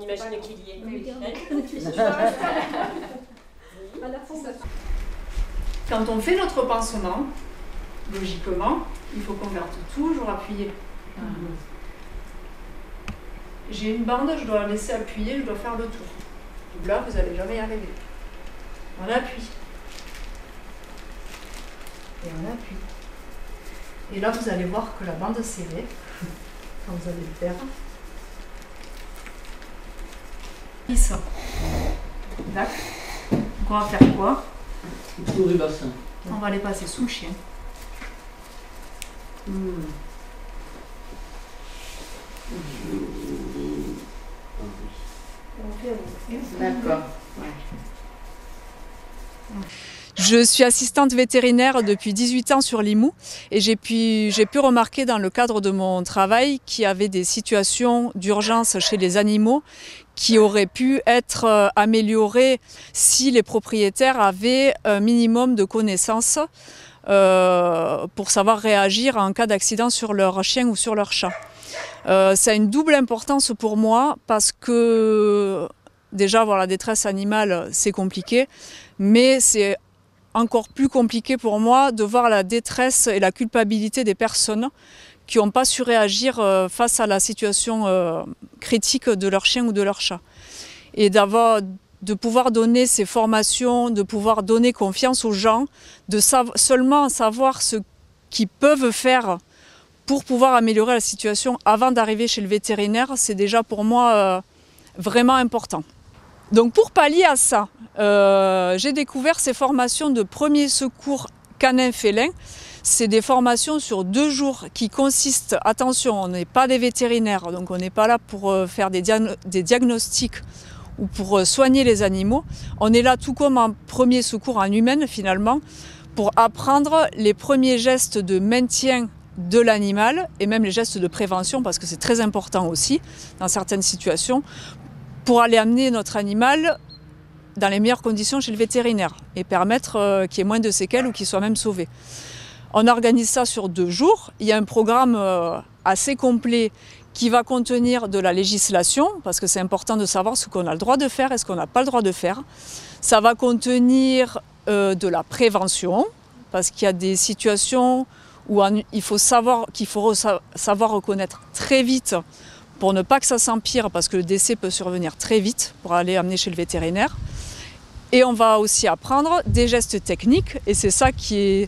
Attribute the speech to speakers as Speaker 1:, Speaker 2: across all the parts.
Speaker 1: imagine qu'il y est. Oui.
Speaker 2: Quand on fait notre pansement, logiquement, il faut qu'on garde toujours appuyé. J'ai une bande, je dois la laisser appuyer, je dois faire le tour. Donc là, vous n'allez jamais y arriver. On appuie. Et on appuie. Et là, vous allez voir que la bande serrée, quand vous allez le faire, il sort. D'accord. Donc on va faire quoi?
Speaker 3: Autour du bassin.
Speaker 2: On va les passer sous le chien.
Speaker 3: D'accord.
Speaker 2: Je suis assistante vétérinaire depuis 18 ans sur Limoux et j'ai pu remarquer dans le cadre de mon travail qu'il y avait des situations d'urgence chez les animaux qui auraient pu être améliorées si les propriétaires avaient un minimum de connaissances pour savoir réagir en cas d'accident sur leur chien ou sur leur chat. Ça a une double importance pour moi parce que déjà voir la détresse animale c'est compliqué, mais c'est encore plus compliqué pour moi de voir la détresse et la culpabilité des personnes qui n'ont pas su réagir face à la situation critique de leur chien ou de leur chat. Et de pouvoir donner ces formations, de pouvoir donner confiance aux gens, de seulement savoir ce qu'ils peuvent faire pour pouvoir améliorer la situation avant d'arriver chez le vétérinaire, c'est déjà pour moi vraiment important. Donc pour pallier à ça, j'ai découvert ces formations de premier secours canin-félin. C'est des formations sur 2 jours qui consistent, attention, on n'est pas des vétérinaires, donc on n'est pas là pour faire des diagnostics ou pour soigner les animaux. On est là tout comme en premier secours en humaine finalement, pour apprendre les premiers gestes de maintien de l'animal et même les gestes de prévention parce que c'est très important aussi dans certaines situations pour aller amener notre animal dans les meilleures conditions chez le vétérinaire et permettre qu'il y ait moins de séquelles ou qu'il soit même sauvé. On organise ça sur 2 jours. Il y a un programme assez complet qui va contenir de la législation, parce que c'est important de savoir ce qu'on a le droit de faire et ce qu'on n'a pas le droit de faire. Ça va contenir de la prévention, parce qu'il y a des situations où il faut savoir reconnaître très vite pour ne pas que ça s'empire, parce que le décès peut survenir très vite pour aller amener chez le vétérinaire. Et on va aussi apprendre des gestes techniques, et c'est ça qui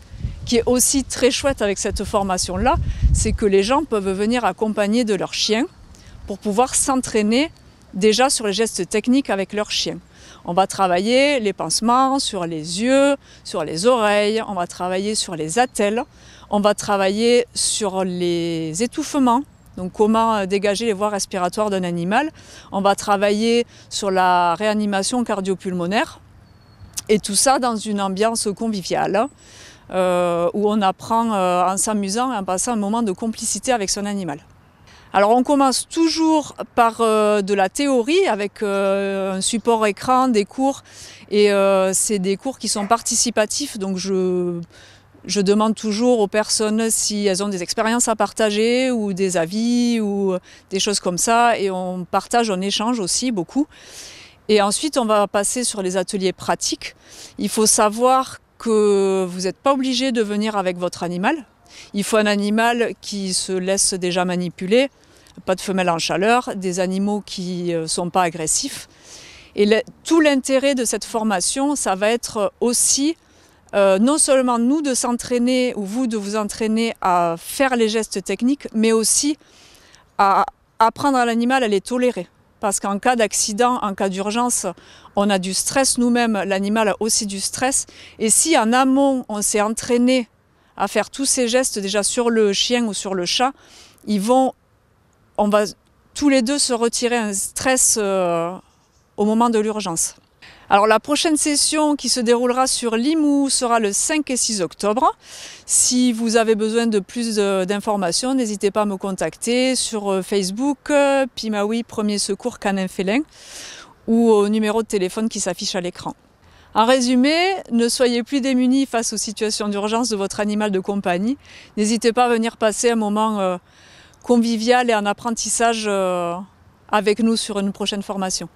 Speaker 2: est aussi très chouette avec cette formation-là, c'est que les gens peuvent venir accompagner de leur chien pour pouvoir s'entraîner déjà sur les gestes techniques avec leur chien. On va travailler les pansements sur les yeux, sur les oreilles, on va travailler sur les attelles, on va travailler sur les étouffements, donc comment dégager les voies respiratoires d'un animal. On va travailler sur la réanimation cardio-pulmonaire et tout ça dans une ambiance conviviale où on apprend en s'amusant et en passant un moment de complicité avec son animal. Alors on commence toujours par de la théorie avec un support écran, des cours et c'est des cours qui sont participatifs, donc je demande toujours aux personnes si elles ont des expériences à partager ou des avis ou des choses comme ça et on partage, on échange aussi beaucoup. Et ensuite on va passer sur les ateliers pratiques. Il faut savoir que vous n'êtes pas obligé de venir avec votre animal. Il faut un animal qui se laisse déjà manipuler, pas de femelle en chaleur, des animaux qui ne sont pas agressifs. Et tout l'intérêt de cette formation, ça va être aussi non seulement nous de s'entraîner ou vous de vous entraîner à faire les gestes techniques, mais aussi à apprendre à l'animal à les tolérer. Parce qu'en cas d'accident, en cas d'urgence, on a du stress nous-mêmes, l'animal a aussi du stress. Et si en amont, on s'est entraîné à faire tous ces gestes déjà sur le chien ou sur le chat, on va tous les deux se retirer un stress au moment de l'urgence. Alors la prochaine session qui se déroulera sur Limoux sera le 5 et 6 octobre. Si vous avez besoin de plus d'informations, n'hésitez pas à me contacter sur Facebook, Pimaoui Premier Secours Canin Félin ou au numéro de téléphone qui s'affiche à l'écran. En résumé, ne soyez plus démunis face aux situations d'urgence de votre animal de compagnie. N'hésitez pas à venir passer un moment convivial et en apprentissage avec nous sur une prochaine formation.